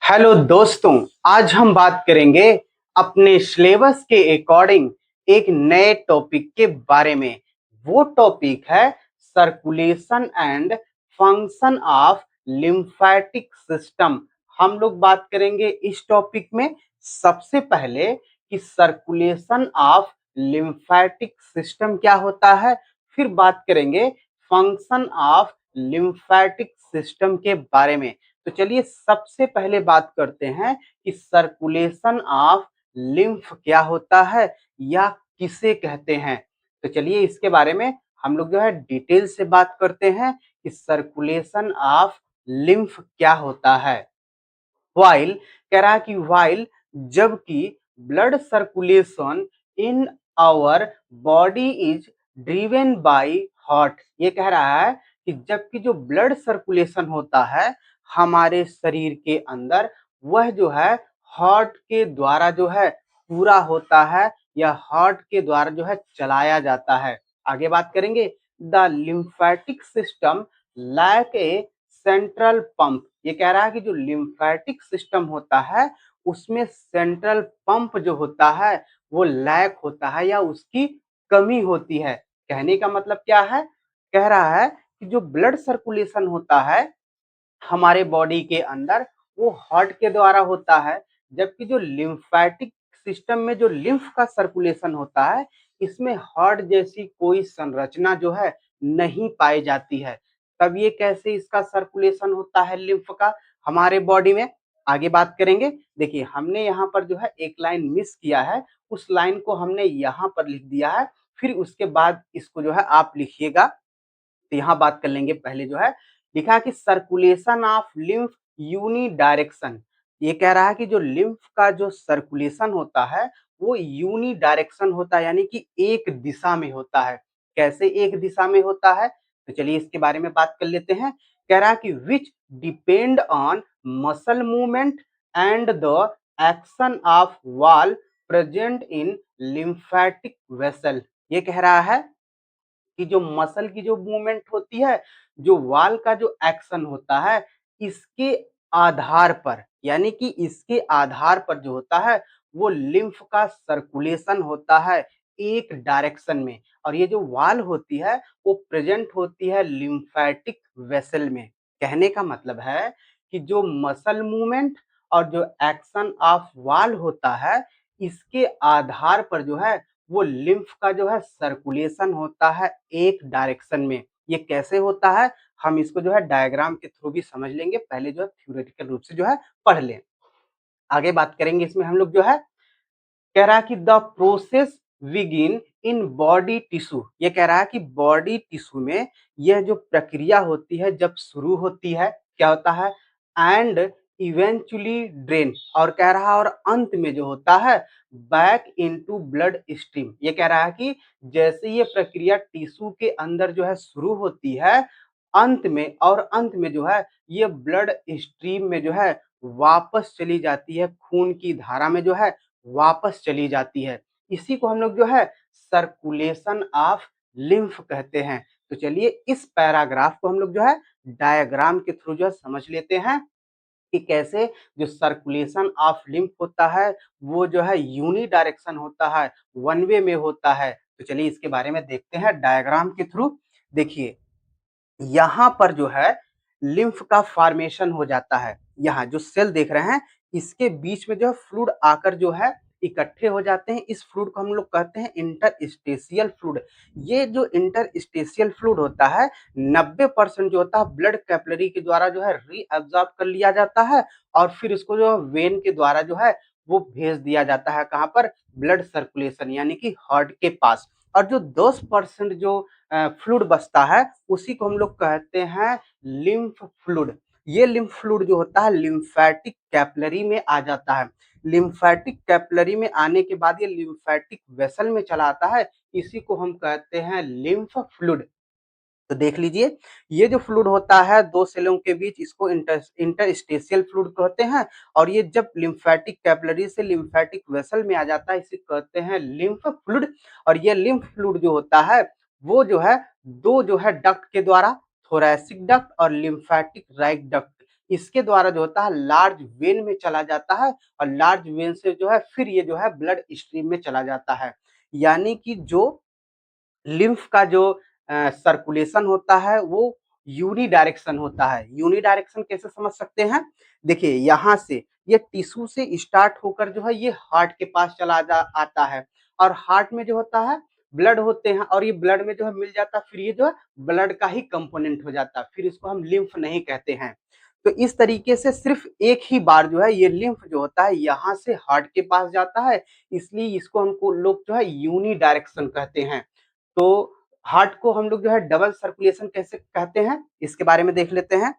Hello दोस्तों, आज हम बात करेंगे अपने सिलेबस के अकॉर्डिंग एक नए टॉपिक के बारे में। वो टॉपिक है circulation and function of lymphatic system. हम लोग बात करेंगे इस टॉपिक में सबसे पहले कि सर्कुलेशन ऑफ लिम्फेटिक सिस्टम क्या होता है, फिर बात करेंगे फंक्शन ऑफ लिम्फेटिक सिस्टम के बारे में। तो चलिए सबसे पहले बात करते हैं कि सर्कुलेशन ऑफ लिम्फ क्या होता है या किसे कहते हैं। तो चलिए इसके बारे में हम लोग जो है डिटेल से बात करते हैं कि सर्कुलेशन ऑफ लिम्फ क्या होता है। वाइल कह रहा है कि वाइल जबकि blood circulation in our body is driven by heart. ये कह रहा है कि जबकि जो ब्लड सर्कुलेशन होता है हमारे शरीर के अंदर, वह जो है हार्ट के द्वारा जो है पूरा होता है या हार्ट के द्वारा जो है चलाया जाता है। आगे बात करेंगे, the lymphatic system like a central pump. ये कह रहा है कि जो लिम्फेटिक सिस्टम होता है उसमें सेंट्रल पंप जो होता है वो लैक होता है या उसकी कमी होती है। कहने का मतलब क्या है, कह रहा है कि जो ब्लड सर्कुलेशन होता है हमारे बॉडी के अंदर वो हार्ट के द्वारा होता है, जबकि जो लिम्फेटिक सिस्टम में जो लिम्फ का सर्कुलेशन होता है इसमें हार्ट जैसी कोई संरचना जो है नहीं पाई जाती है। तब ये कैसे इसका सर्कुलेशन होता है लिम्फ का हमारे बॉडी में, आगे बात करेंगे। देखिए हमने यहाँ पर जो है एक लाइन मिस किया है, उस लाइन को हमने यहाँ पर लिख दिया है, फिर उसके बाद इसको जो है आप लिखिएगा। तो यहाँ बात कर लेंगे, पहले जो है लिखा है कि circulation of lymph uni direction. ये कह रहा है कि जो लिम्फ का जो सर्कुलेशन होता है वो यूनी डायरेक्शन होता है, यानी कि एक दिशा में होता है। कैसे एक दिशा में होता है, तो चलिए इसके बारे में बात कर लेते हैं। कह रहा है कि विच depend on muscle movement and the action of wall present in lymphatic vessel. ये कह रहा है कि जो मसल की जो मूवमेंट होती है, जो वाल का जो एक्शन होता है, इसके आधार पर, यानी कि इसके आधार पर जो होता है वो लिम्फ का सर्कुलेशन होता है एक डायरेक्शन में, और ये जो वाल होती है वो प्रेजेंट होती है लिम्फेटिक वेसल में। कहने का मतलब है कि जो मसल मूवमेंट और जो एक्शन ऑफ वाल होता है इसके आधार पर जो है वो लिम्फ का जो है सर्कुलेशन होता है एक डायरेक्शन में। ये कैसे होता है हम इसको जो है डायग्राम के थ्रू भी समझ लेंगे, पहले जो है थ्योरेटिकल रूप से जो है पढ़ लें। आगे बात करेंगे इसमें हम लोग जो है, कह रहा है कि the process begin in body tissue. ये कह रहा है कि बॉडी टिश्यू में यह जो प्रक्रिया होती है जब शुरू होती है क्या होता है, एंड इवेंचुअली ड्रेन, और कह रहा है और अंत में जो होता है बैक इनटू ब्लड स्ट्रीम। ये कह रहा है कि जैसे ये प्रक्रिया टिश्यू के अंदर जो है शुरू होती है, अंत में जो है ये ब्लड स्ट्रीम में जो है वापस चली जाती है, खून की धारा में जो है वापस चली जाती है। इसी को हम लोग जो है सर्कुलेशन ऑफ लिम्फ कहते हैं। तो चलिए इस पैराग्राफ को हम लोग जो है डायग्राम के थ्रू जो है समझ लेते हैं कि कैसे जो सर्कुलेशन ऑफ लिम्फ होता है वो जो है यूनी डायरेक्शन होता है, वन वे में होता है। तो चलिए इसके बारे में देखते हैं डायग्राम के थ्रू। देखिए यहाँ पर जो है लिम्फ का फॉर्मेशन हो जाता है। यहाँ जो सेल देख रहे हैं इसके बीच में जो है फ्लूइड आकर जो है इकट्ठे हो जाते हैं। इस फ्लूइड को हम लोग कहते हैं इंटरस्टेशियल फ्लूइड। ये जो इंटरस्टेशियल फ्लूइड होता है 90% जो होता है ब्लड कैपिलरी के द्वारा जो है रीअब्सॉर्ब कर लिया जाता है, और फिर इसको जो है वेन के द्वारा जो है वो भेज दिया जाता है कहाँ पर, ब्लड सर्कुलेशन यानी कि हार्ट के पास। और जो 10% जो फ्लूइड बचता है उसी को हम लोग कहते हैं लिम्फ फ्लूइड। ये लिम्फ फ्लूइड जो होता है लिम्फेटिक कैपिलरी में आ जाता है। लिम्फेटिक कैपिलरी में आने के बाद ये लिम्फेटिक वेसल में चला आता है, इसी को हम कहते हैं लिम्फ फ्लूइड। तो देख लीजिए ये जो फ्लूइड होता है दो सेलों के बीच, इसको इंटरस्टेशियल फ्लूइड कहते हैं, और ये जब लिम्फेटिक कैपिलरी से लिम्फेटिक वेसल में आ जाता है इसे कहते हैं लिम्फ फ्लूइड। और ये लिम्फ फ्लूइड जो होता है वो जो है दो जो है डक्ट के द्वारा, थोरैसिक डक्ट और लिम्फेटिक राइट डक्ट, इसके द्वारा जो होता है लार्ज वेन में चला जाता है और लार्ज वेन से जो है फिर ये जो है ब्लड स्ट्रीम में चला जाता है। यानी कि जो लिम्फ का जो सर्कुलेशन होता है वो यूनी डायरेक्शन होता है। यूनी डायरेक्शन कैसे समझ सकते हैं? देखिए यहाँ से ये टिश्यू से स्टार्ट होकर जो है ये हार्ट के पास चला जा आता है और हार्ट में जो होता है ब्लड होते हैं और ये ब्लड में जो है मिल जाता है, फिर ये जो है ब्लड का ही कंपोनेंट हो जाता है, फिर इसको हम लिम्फ नहीं कहते हैं। तो इस तरीके से सिर्फ एक ही बार जो है ये लिम्फ जो होता है यहाँ से हार्ट के पास जाता है, इसलिए इसको हमको लोग जो है यूनी डायरेक्शन कहते हैं। तो हार्ट को हम लोग जो है डबल सर्कुलेशन कैसे कहते हैं, इसके बारे में देख लेते हैं।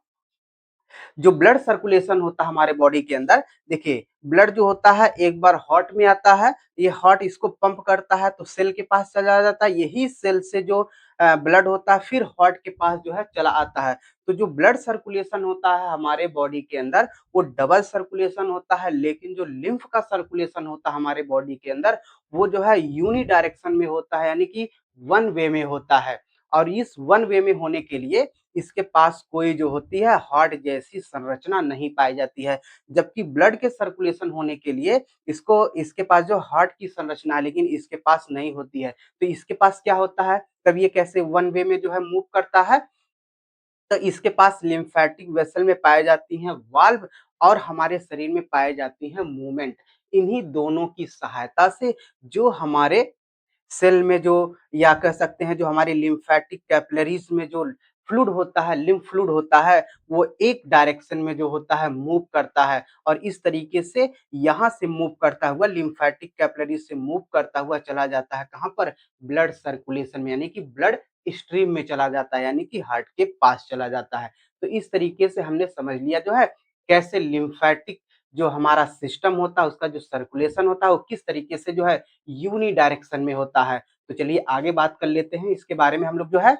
जो ब्लड सर्कुलेशन होता है हमारे बॉडी के अंदर, देखिए ब्लड जो होता है एक बार हार्ट में आता है, ये हार्ट इसको पंप करता है तो सेल के पास चला जाता है, यही सेल से जो ब्लड होता है फिर हार्ट के पास जो है चला आता है। तो जो ब्लड सर्कुलेशन होता है हमारे बॉडी के अंदर वो डबल सर्कुलेशन होता है, लेकिन जो लिम्फ का सर्कुलेशन होता है हमारे बॉडी के अंदर वो जो है यूनी डायरेक्शन में होता है, यानी कि वन वे में होता है। और इस वन वे में होने के लिए इसके पास कोई जो होती है हार्ट जैसी संरचना नहीं पाई जाती है, जबकि ब्लड के सर्कुलेशन होने के लिए इसको इसके पास जो हार्ट की संरचना है लेकिन इसके पास नहीं होती है। तो इसके पास क्या होता है, तब ये कैसे वन वे में जो है मूव करता है, तो इसके पास लिम्फेटिक वेसल में पाई जाती हैं वाल्व और हमारे शरीर में पाई जाती हैं मूवमेंट। इन्हीं दोनों की सहायता से जो हमारे सेल में जो या कह सकते हैं जो हमारी लिम्फेटिक कैपिलरीज में जो फ्लूइड होता है, लिम्फ फ्लूइड होता है, वो एक डायरेक्शन में जो होता है मूव करता है और इस तरीके से यहाँ से मूव करता हुआ लिम्फेटिक कैपिलरीज से मूव करता हुआ चला जाता है कहाँ पर? ब्लड सर्कुलेशन में, यानी कि ब्लड स्ट्रीम में चला जाता है, यानी कि हार्ट के पास चला जाता है। तो इस तरीके से हमने समझ लिया जो है कैसे लिम्फेटिक जो हमारा सिस्टम होता है उसका जो सर्कुलेशन होता है वो किस तरीके से जो है यूनी डायरेक्शन में होता है। तो चलिए आगे बात कर लेते हैं इसके बारे में हम लोग जो है,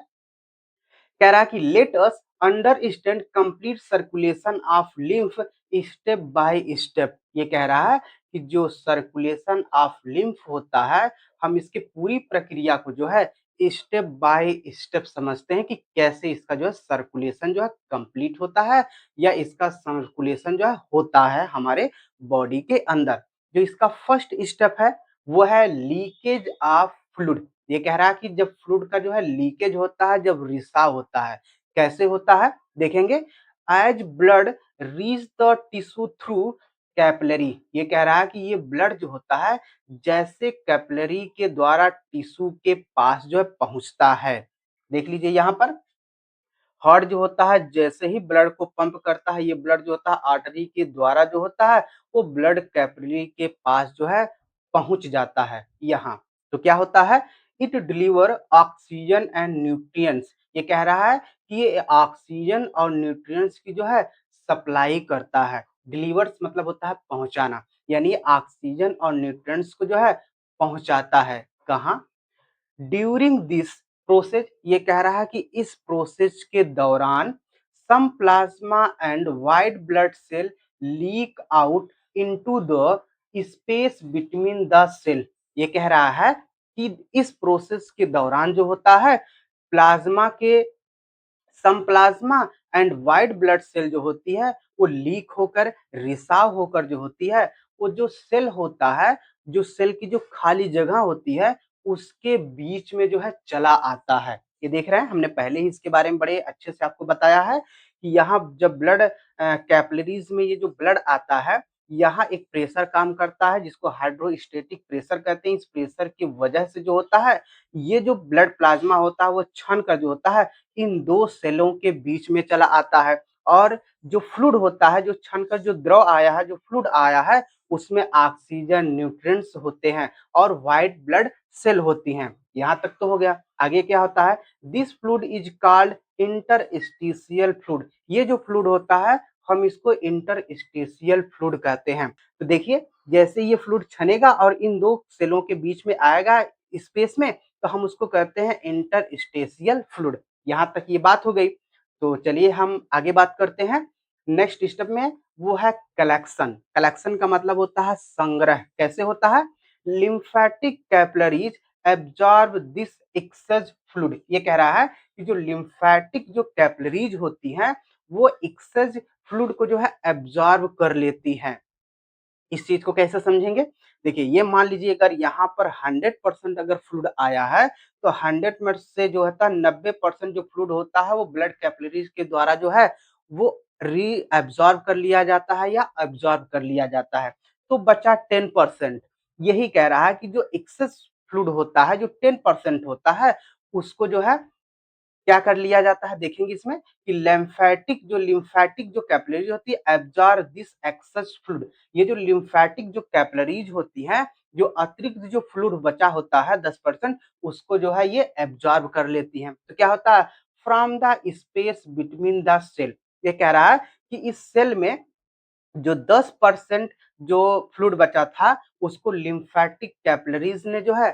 कह रहा है कि let us understand complete circulation of lymph step by step. ये कह रहा है कि जो सर्कुलेशन ऑफ लिम्फ होता है हम इसकी पूरी प्रक्रिया को जो है स्टेप बाय स्टेप समझते हैं कि कैसे इसका जो है सर्कुलेशन जो है कंप्लीट होता है या इसका सर्कुलेशन जो है होता है हमारे बॉडी के अंदर। जो इसका फर्स्ट स्टेप है वो है लीकेज ऑफ फ्लूइड। ये कह रहा है कि जब फ्लूइड का जो है लीकेज होता है, जब रिसाव होता है, कैसे होता है देखेंगे। As blood reach the tissue through capillary. ये कह रहा है कि ये ब्लड जो होता है जैसे कैपिलरी के द्वारा टिश्यू के पास जो है पहुंचता है। देख लीजिए यहाँ पर हार्ट जो होता है जैसे ही ब्लड को पंप करता है, ये ब्लड जो होता है आर्टरी के द्वारा जो होता है वो ब्लड कैपिलरी के पास जो है पहुंच जाता है यहाँ। तो क्या होता है, it deliver oxygen and nutrients. ये कह रहा है कि ये ऑक्सीजन और न्यूट्रिएंट्स की जो है सप्लाई करता है। डिलीवर्स मतलब होता है पहुंचाना, यानी ऑक्सीजन और न्यूट्रिएंट्स को जो है पहुंचाता है कहाँ? During this process. ये कह रहा है कि इस प्रोसेस के दौरान some plasma and white blood cell leak out into the space between the cell. ये कह रहा है कि इस प्रोसेस के दौरान जो होता है प्लाज्मा के some plasma and white blood cell जो होती है वो लीक होकर रिसाव होकर जो होती है वो जो सेल होता है, जो सेल की जो खाली जगह होती है उसके बीच में जो है चला आता है। ये देख रहे हैं हमने पहले ही इसके बारे में बड़े अच्छे से आपको बताया है कि यहाँ जब ब्लड कैपिलरीज में ये जो ब्लड आता है यहाँ एक प्रेशर काम करता है जिसको हाइड्रोस्टेटिक प्रेशर कहते हैं। इस प्रेशर की वजह से जो होता है ये जो ब्लड प्लाज्मा होता है वो छन कर जो होता है इन दो सेलों के बीच में चला आता है और जो फ्लूइड होता है, जो छनकर जो द्रव आया है, जो फ्लूइड आया है उसमें ऑक्सीजन न्यूट्रिएंट्स होते हैं और व्हाइट ब्लड सेल होती हैं। यहाँ तक तो हो गया। आगे क्या होता है, this fluid is called interstitial fluid. ये जो फ्लूइड होता है हम इसको इंटरस्टिशियल फ्लूइड कहते हैं। तो देखिए जैसे ये फ्लूइड छनेगा और इन दो सेलों के बीच में आएगा स्पेस में तो हम उसको कहते हैं इंटरस्टेशियल फ्लूइड। यहाँ तक ये बात हो गई। तो चलिए हम आगे बात करते हैं नेक्स्ट स्टेप में, वो है कलेक्शन। कलेक्शन का मतलब होता है संग्रह। कैसे होता है, lymphatic capillaries absorb this access fluid. ये कह रहा है कि जो लिम्फेटिक जो कैपिलरीज होती हैं वो एक्सेस फ्लूइड को जो है एब्जॉर्ब कर लेती हैं। इस चीज को कैसे समझेंगे? देखिए, ये मान लीजिए अगर यहाँ पर 100% अगर फ्लूइड आया है, तो 100 में से जो होता है 90% जो फ्लूइड होता है वो ब्लड कैपिलरीज के द्वारा जो है वो री एब्जॉर्ब कर लिया जाता है या एब्जॉर्ब कर लिया जाता है। तो बचा 10%। यही कह रहा है कि जो एक्सेस फ्लूइड होता है, जो 10% होता है, उसको जो है क्या कर लिया जाता है देखेंगे इसमें कि लिम्फेटिक जो कैपिलरीज होती है एब्जॉर्ब दिस एक्सेस फ्लूइड। ये जो लिम्फेटिक जो कैपिलरीज होती हैं, जो अतिरिक्त जो फ्लूइड बचा होता है 10%, उसको जो है ये एब्जॉर्ब कर लेती हैं। तो क्या होता है? From the space between the cell. ये कह रहा है कि इस सेल में जो 10% जो फ्लूइड बचा था, उसको लिम्फेटिक कैपिलरीज ने जो है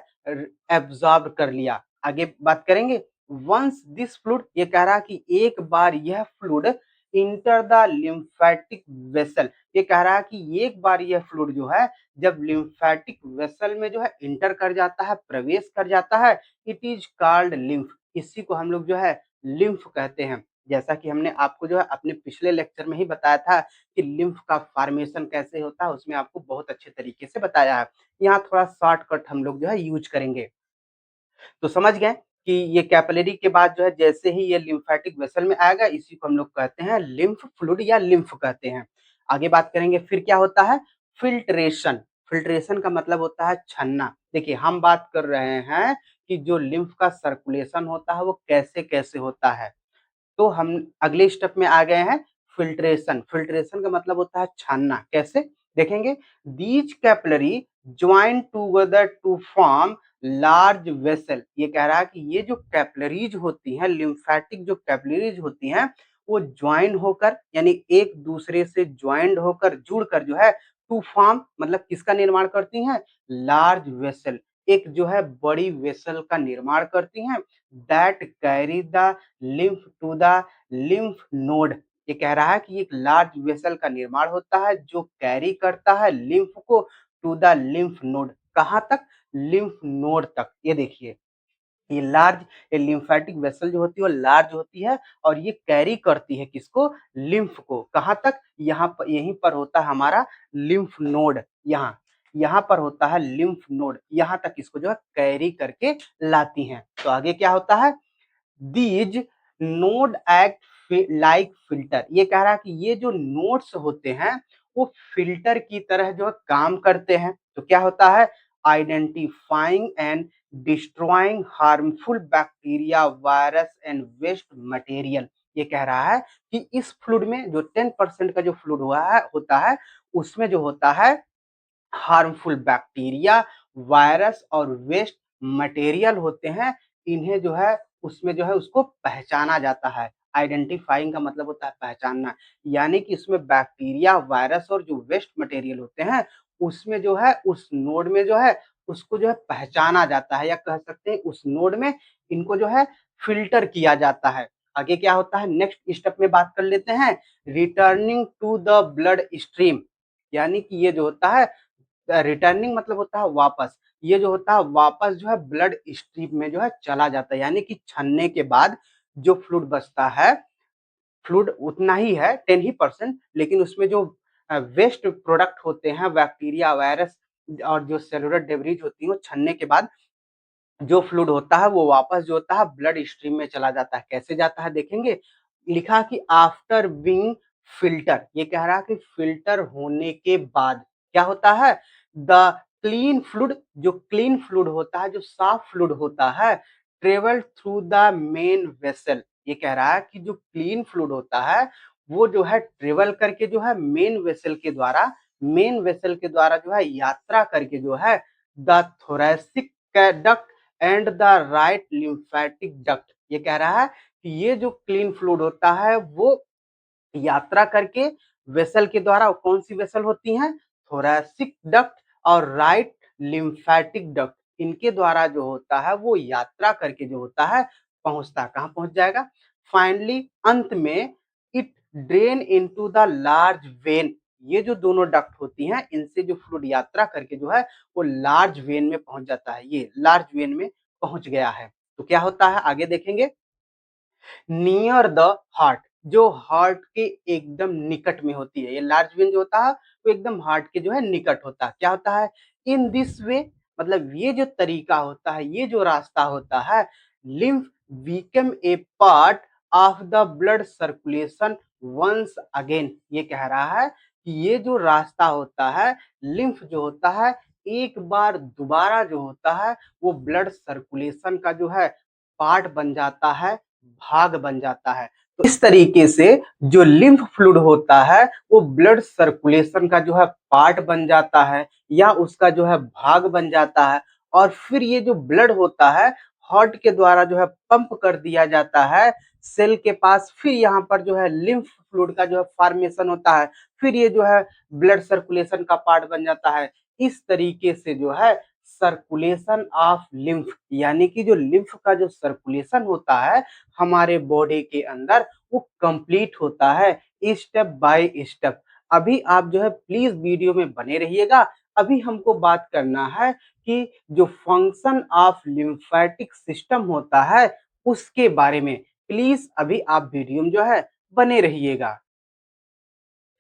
एब्जॉर्ब कर लिया। आगे बात करेंगे। वंस दिस फ्लूइड, ये कह रहा है कि एक बार यह fluid enter the lymphatic vessel. ये कह रहा है कि एक बार यह फ्लूइड जो है जब लिम्फेटिक वेसल में जो है इंटर कर जाता है, प्रवेश कर जाता है, इट इज कॉल्ड लिम्फ। इसी को हम लोग जो है लिम्फ कहते हैं। जैसा कि हमने आपको जो है अपने पिछले लेक्चर में ही बताया था कि लिम्फ का फॉर्मेशन कैसे होता है, उसमें आपको बहुत अच्छे तरीके से बताया है। यहाँ थोड़ा शॉर्टकट हम लोग जो है यूज करेंगे। तो समझ गए कि ये कैपिलरी के बाद जो है जैसे ही ये लिम्फेटिक वेसल में आएगा, इसी को हम लोग कहते हैं लिम्फ फ्लूइड या लिम्फ कहते हैं। आगे बात करेंगे फिर क्या होता है? फिल्ट्रेशन। फिल्ट्रेशन का मतलब होता है छनना। देखिए, हम बात कर रहे हैं कि जो लिम्फ का सर्कुलेशन होता है वो कैसे कैसे होता है। तो हम अगले स्टेप में आ गए हैं फिल्ट्रेशन। फिल्ट्रेशन का मतलब होता है छानना। कैसे? देखेंगे। These capillary join together to form large vessel. ये कह रहा है कि ये जो कैपिलरीज होती हैं, लिम्फेटिक जो कैपिलरीज होती हैं, वो ज्वाइन होकर यानी एक दूसरे से ज्वाइंड होकर जुड़कर जो है टू फॉर्म मतलब किसका निर्माण करती हैं? Large vessel. एक जो है बड़ी वेसल का निर्माण करती हैं। That carry the lymph to the lymph node. ये कह रहा है कि एक लार्ज वेसल का निर्माण होता है जो कैरी करता है लिम्फ को टू द लिम्फ नोड। कहां तक? लिम्फ नोड तक। ये देखिए, ये लार्ज ये लिम्फेटिक वेसल जो होती है वो लार्ज होती है और ये कैरी करती है किसको? लिम्फ को। कहां तक? यहाँ पर, यहीं पर होता है हमारा लिम्फ नोड। यहाँ यहाँ पर होता है लिम्फ नोड, यहाँ तक इसको जो है कैरी करके लाती हैं। तो आगे क्या होता है? These node act like filter. ये कह रहा है कि ये जो नोड्स होते हैं वो फिल्टर की तरह जो है काम करते हैं। तो क्या होता है? Identifying and destroying harmful bacteria, virus and waste material. ये कह रहा है कि इस फ्लूइड में जो 10% का जो फ्लूइड हुआ है होता है, उसमें जो होता है हार्मफुल बैक्टीरिया, वायरस और वेस्ट मटेरियल होते हैं। इन्हें जो है उसमें जो है उसको पहचाना जाता है। आइडेंटिफाइंग का मतलब होता है पहचानना, यानी कि इसमें बैक्टीरिया, वायरस और जो वेस्ट मटेरियल होते हैं, उसमें जो है उस नोड में जो है उसको जो है पहचाना जाता है, या कह सकते हैं उस नोड में इनको जो है फिल्टर किया जाता है। आगे क्या होता है? नेक्स्ट स्टेप में बात कर लेते हैं। Returning to the blood stream. यानी कि ये जो होता है रिटर्निंग मतलब होता है वापस। ये जो होता है वापस जो है ब्लड स्ट्रीम में जो है चला जाता है, यानी कि छनने के बाद जो फ्लूइड बचता है, फ्लूइड उतना ही है 10% लेकिन उसमें जो वेस्ट प्रोडक्ट होते हैं, बैक्टीरिया, वायरस और जो सेलुलर डेब्रिज होती है, वो छनने के बाद जो फ्लूइड होता है वो वापस जो होता है ब्लड स्ट्रीम में चला जाता है। कैसे जाता है देखेंगे। लिखा कि आफ्टर बीइंग फिल्टर। ये कह रहा है कि फिल्टर होने के बाद क्या होता है? द क्लीन फ्लूइड, जो क्लीन फ्लूइड होता है, जो साफ फ्लूइड होता है, travel through the main vessel. ये कह रहा है कि जो क्लीन फ्लूइड होता है वो जो है ट्रेवल करके जो है मेन वेसल के द्वारा जो है यात्रा करके जो है the thoracic duct and the right lymphatic duct. ये कह रहा है कि ये जो क्लीन फ्लूइड होता है वो यात्रा करके वेसल के द्वारा, कौन सी वेसल होती हैं? थोरैसिक डक्ट और राइट लिम्फेटिक डक्ट। इनके द्वारा जो होता है वो यात्रा करके जो होता है पहुंचता है। कहां पहुंच जाएगा? फाइनली अंत में it drain into the large when. ये जो दोनों डक्ट होती हैं, इनसे जो फ्लूइड यात्रा करके जो है वो लार्ज वेन में पहुंच जाता है। ये लार्ज वेन में पहुंच गया है। तो क्या होता है आगे देखेंगे। Near the heart. जो हार्ट के एकदम निकट में होती है। ये लार्ज वेन जो होता है वो एकदम हार्ट के जो है निकट होता है। क्या होता है? इन दिस वे, मतलब ये जो तरीका होता है, ये जो रास्ता होता है, lymph become a part of the blood circulation once again. ये कह रहा है कि ये जो रास्ता होता है, लिम्फ जो होता है, एक बार दोबारा जो होता है वो ब्लड सर्कुलेशन का जो है पार्ट बन जाता है, भाग बन जाता है। तो इस तरीके से जो लिम्फ फ्लूइड होता है वो ब्लड सर्कुलेशन का जो है पार्ट बन जाता है या उसका जो है भाग बन जाता है, और फिर ये जो ब्लड होता है हार्ट के द्वारा जो है पंप कर दिया जाता है सेल के पास। फिर यहाँ पर जो है लिम्फ फ्लूइड का जो है फॉर्मेशन होता है, फिर ये जो है ब्लड सर्कुलेशन का पार्ट बन जाता है। इस तरीके से जो है सर्कुलेशन ऑफ लिम्फ, यानी कि जो लिम्फ का जो सर्कुलेशन होता है हमारे बॉडी के अंदर, वो कंप्लीट होता है स्टेप बाय स्टेप। अभी आप जो है प्लीज वीडियो में बने रहिएगा। अभी हमको बात करना है कि जो फंक्शन ऑफ लिम्फेटिक सिस्टम होता है उसके बारे में। प्लीज अभी आप वीडियो में जो है बने रहिएगा।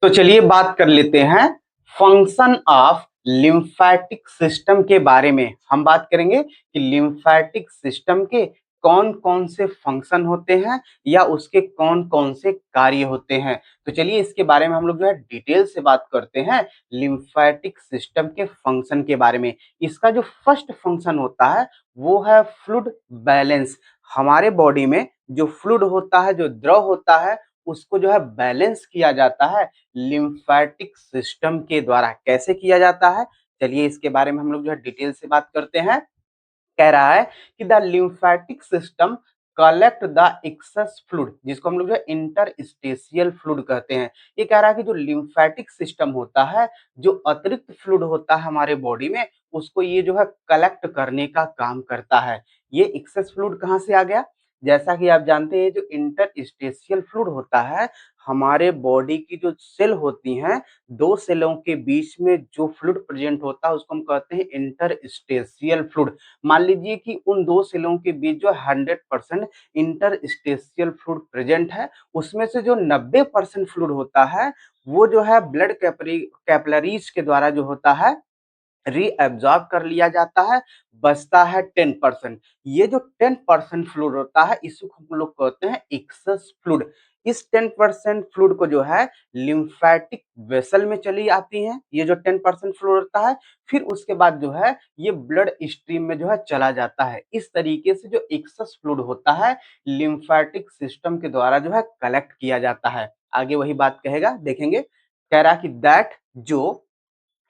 तो चलिए बात कर लेते हैं फंक्शन ऑफ लिम्फेटिक सिस्टम के बारे में। हम बात करेंगे कि लिम्फेटिक सिस्टम के कौन कौन से फंक्शन होते हैं या उसके कौन कौन से कार्य होते हैं। तो चलिए इसके बारे में हम लोग जो है डिटेल से बात करते हैं लिम्फेटिक सिस्टम के फंक्शन के बारे में। इसका जो फर्स्ट फंक्शन होता है वो है फ्लूइड बैलेंस। हमारे बॉडी में जो फ्लूइड होता है, जो द्रव होता है, उसको जो है बैलेंस किया जाता है लिम्फेटिक सिस्टम के द्वारा। कैसे किया जाता है, चलिए इसके बारे में हम लोग जो है डिटेल से बात करते हैं। कह रहा है कि the lymphatic system collect the access fluid, जिसको हम लोग जो है इंटरस्टेशियल फ्लूइड कहते हैं। ये कह रहा है कि जो लिम्फेटिक सिस्टम होता है, जो अतिरिक्त फ्लूइड होता है हमारे बॉडी में, उसको ये जो है कलेक्ट करने का काम करता है। ये एक्सेस फ्लूइड कहाँ से आ गया? जैसा कि आप जानते हैं जो इंटरस्टेशियल फ्लूइड होता है, हमारे बॉडी की जो सेल होती हैं, दो सेलों के बीच में जो फ्लूइड प्रेजेंट होता है उसको हम कहते हैं इंटरस्टेशियल फ्लूइड। मान लीजिए कि उन दो सेलों के बीच जो 100% इंटरस्टेशियल फ्लूइड प्रेजेंट है, उसमें से जो 90% फ्लूइड होता है वो जो है ब्लड कैपिलरीज के द्वारा जो होता है रीअब्सॉर्ब कर लिया जाता है, बचता है 10%। ये जो 10% फ्लूइड होता है इसको हम लोग कहते हैं एक्सेस फ्लूइड। इस 10% फ्लूइड को जो है लिम्फेटिक वेसल में चली आती है, ये जो 10% फ्लूइड होता है, फिर उसके बाद जो है ये ब्लड स्ट्रीम में जो है चला जाता है। इस तरीके से जो एक्सेस फ्लूइड होता है लिम्फेटिक सिस्टम के द्वारा जो है कलेक्ट किया जाता है। आगे वही बात कहेगा, देखेंगे। कह रहा कि दैट जो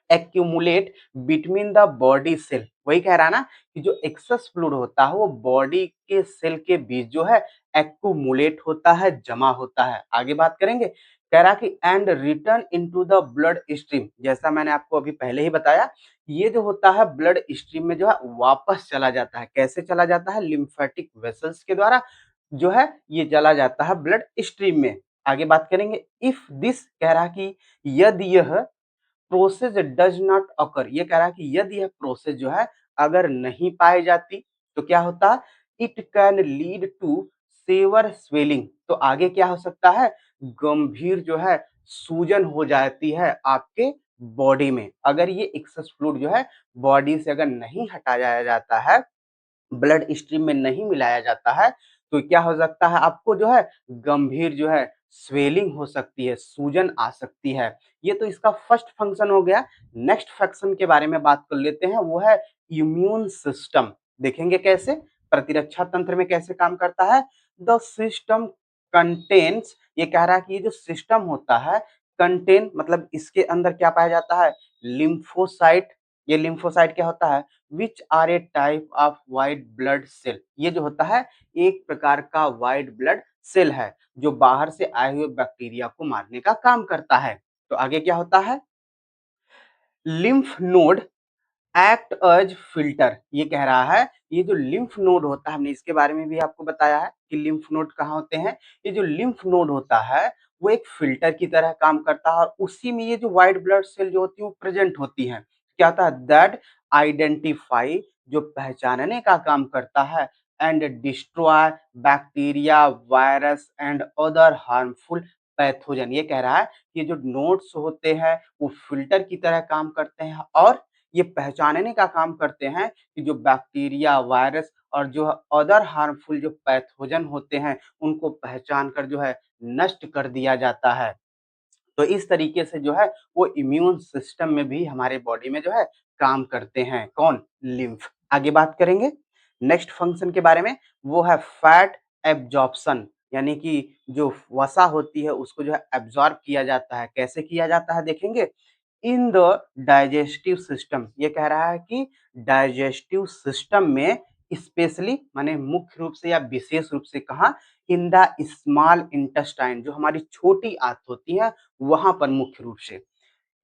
accumulate between the body cell, वही कह रहा है ना कि जो एक्सेस फ्लूइड होता है वो बॉडी के सेल के बीच जो है एक्यूमुलेट होता है, जमा होता है। आगे बात करेंगे। कह रहा कि and return into the blood stream, जैसा मैंने आपको अभी पहले ही बताया, ये जो होता है ब्लड स्ट्रीम में जो है वापस चला जाता है। कैसे चला जाता है? लिम्फेटिक वेसल्स के द्वारा जो है ये चला जाता है ब्लड स्ट्रीम में। आगे बात करेंगे। इफ दिस, कह रहा कि यदि यह प्रोसेस डज नॉट अकर, ये कह रहा है कि यदि यह प्रोसेस जो है अगर नहीं पाई जाती तो क्या होता? It can lead to severe swelling. तो आगे क्या हो सकता है? गंभीर जो है सूजन हो जाती है आपके बॉडी में। अगर ये एक्सेस फ्लूइड जो है बॉडी से अगर नहीं हटाया जाता है, ब्लड स्ट्रीम में नहीं मिलाया जाता है, तो क्या हो सकता है? आपको जो है गंभीर जो है स्वेलिंग हो सकती है, सूजन आ सकती है। ये तो इसका फर्स्ट फंक्शन हो गया। नेक्स्ट फंक्शन के बारे में बात कर लेते हैं, वो है इम्यून सिस्टम। देखेंगे कैसे प्रतिरक्षा तंत्र में कैसे काम करता है। द सिस्टम कंटेन्स, ये कह रहा है कि ये जो सिस्टम होता है, कंटेन मतलब इसके अंदर क्या पाया जाता है? लिम्फोसाइट। ये लिम्फोसाइट क्या होता है? Which are a type of white blood cell. ये जो होता है एक प्रकार का वाइट ब्लड सेल है जो बाहर से आए हुए बैक्टीरिया को मारने का काम करता है। तो आगे क्या होता है? Lymph node act as filter. ये कह रहा है ये जो लिम्फ नोड होता है, हमने इसके बारे में भी आपको बताया है कि लिम्फ नोड कहाँ होते हैं। ये जो लिम्फ नोड होता है वो एक फिल्टर की तरह काम करता है और उसी में ये जो व्हाइट ब्लड सेल जो होती है वो प्रेजेंट होती है। क्या होता है? दैट आइडेंटिफाई, जो पहचानने का काम करता है and destroy bacteria, virus and other harmful pathogen. ये कह रहा है कि जो नोड्स होते हैं वो फिल्टर की तरह काम करते हैं और ये पहचानने का काम करते हैं कि जो बैक्टीरिया, वायरस और जो अदर हार्मफुल जो पैथोजन होते हैं उनको पहचान कर जो है नष्ट कर दिया जाता है। तो इस तरीके से जो है वो इम्यून सिस्टम में भी हमारे बॉडी में जो है काम करते हैं। कौन? लिम्फ। आगे बात करेंगे नेक्स्ट फंक्शन के बारे में, वो है फैट एब्जॉर्प्शन, यानी कि जो वसा होती है उसको जो है एब्जॉर्ब किया जाता है। कैसे किया जाता है देखेंगे। इन द डाइजेस्टिव सिस्टम, ये कह रहा है कि डाइजेस्टिव सिस्टम में स्पेशली माने मुख्य रूप से या विशेष रूप से कहा, इन द स्मॉल इंटेस्टाइन, जो हमारी छोटी आंत होती है वहां पर मुख्य रूप से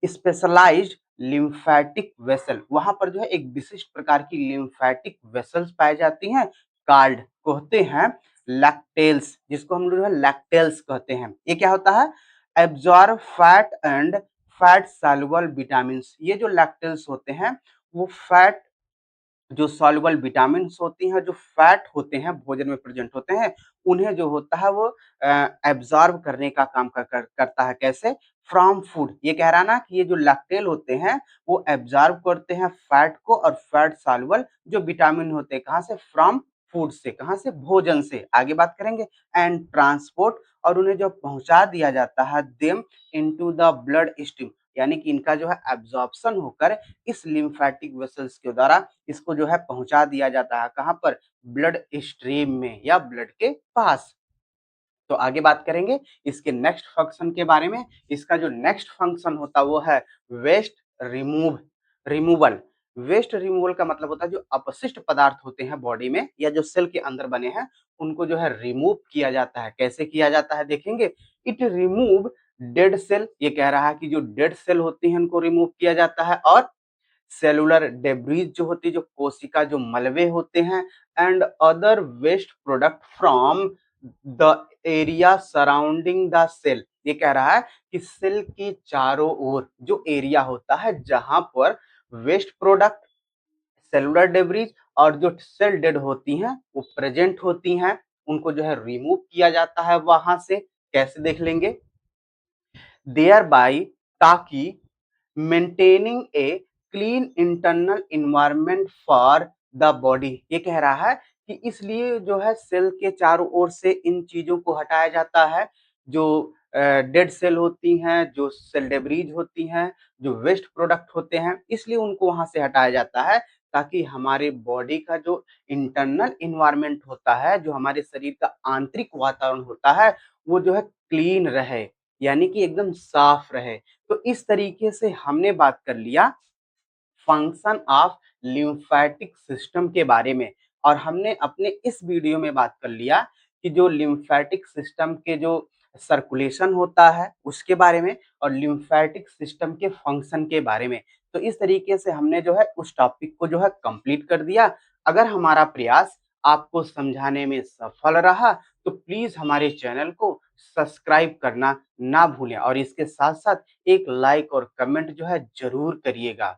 स्पेशलाइज्ड लिम्फेटिक वेसल, वहां पर जो है एक विशिष्ट प्रकार की लिम्फेटिक वेसल्स पाई जाती हैं। कार्ड कहते हैं लैक्टेल्स, जिसको हम लोग जो है लैक्टेल्स कहते हैं। ये क्या होता है? Absorb fat and fat soluble vitamin. ये जो लैक्टेल्स होते हैं वो फैट जो सॉल्युबल विटामिन्स होती हैं, जो फैट होते हैं भोजन में प्रेजेंट होते हैं, उन्हें जो होता है वो एब्जॉर्ब करने का काम करता है। कैसे? From food. ये कह रहा है ना कि ये जो लैक्टेल होते हैं वो एब्जॉर्ब करते हैं फैट को और फैट सॉल्युबल जो विटामिन होते हैं कहाँ से? फ्रॉम फूड से। कहाँ से? भोजन से। आगे बात करेंगे एंड ट्रांसपोर्ट, और उन्हें जो पहुंचा दिया जाता है them into the blood stream, यानी कि इनका जो है एब्जॉर्प्शन होकर इस लिम्फेटिक वेसल्स के द्वारा इसको जो है पहुंचा दिया जाता है। कहाँ पर? ब्लड स्ट्रीम में या ब्लड के पास। तो आगे बात करेंगे इसके नेक्स्ट फंक्शन के बारे में। इसका जो नेक्स्ट फंक्शन होता है वो है वेस्ट रिमूवल। वेस्ट रिमूवल का मतलब होता है जो अपशिष्ट पदार्थ होते हैं बॉडी में या जो सेल के अंदर बने हैं उनको जो है रिमूव किया जाता है। कैसे किया जाता है देखेंगे। इट रिमूव डेड सेल, ये कह रहा है कि जो डेड सेल होती है उनको रिमूव किया जाता है, और सेलुलर डेब्रीज जो होती है, जो कोशिका जो मलबे होते हैं, and other waste product from the area surrounding the cell. ये कह रहा है कि सेल के चारों ओर जो एरिया होता है जहां पर वेस्ट प्रोडक्ट, सेलुलर डेब्रीज और जो सेल डेड होती हैं वो प्रेजेंट होती हैं, उनको जो है रिमूव किया जाता है वहां से। कैसे? देख लेंगे। देयर बाई, ताकि maintaining a clean internal environment for the body. ये कह रहा है कि इसलिए जो है सेल के चारों ओर से इन चीजों को हटाया जाता है, जो डेड सेल होती हैं, जो सेल डेब्रीज होती हैं, जो वेस्ट प्रोडक्ट होते हैं, इसलिए उनको वहां से हटाया जाता है ताकि हमारे बॉडी का जो इंटरनल इन्वायरमेंट होता है, जो हमारे शरीर का आंतरिक वातावरण होता है, वो जो है क्लीन रहे, यानी कि एकदम साफ रहे। तो इस तरीके से हमने बात कर लिया फंक्शन ऑफ लिम्फेटिक सिस्टम के बारे में, और हमने अपने इस वीडियो में बात कर लिया कि जो लिम्फेटिक सिस्टम के जो सर्कुलेशन होता है उसके बारे में और लिम्फेटिक सिस्टम के फंक्शन के बारे में। तो इस तरीके से हमने जो है उस टॉपिक को जो है कंप्लीट कर दिया। अगर हमारा प्रयास आपको समझाने में सफल रहा तो प्लीज हमारे चैनल को सब्सक्राइब करना ना भूलें और इसके साथ साथ एक लाइक और कमेंट जो है जरूर करिएगा।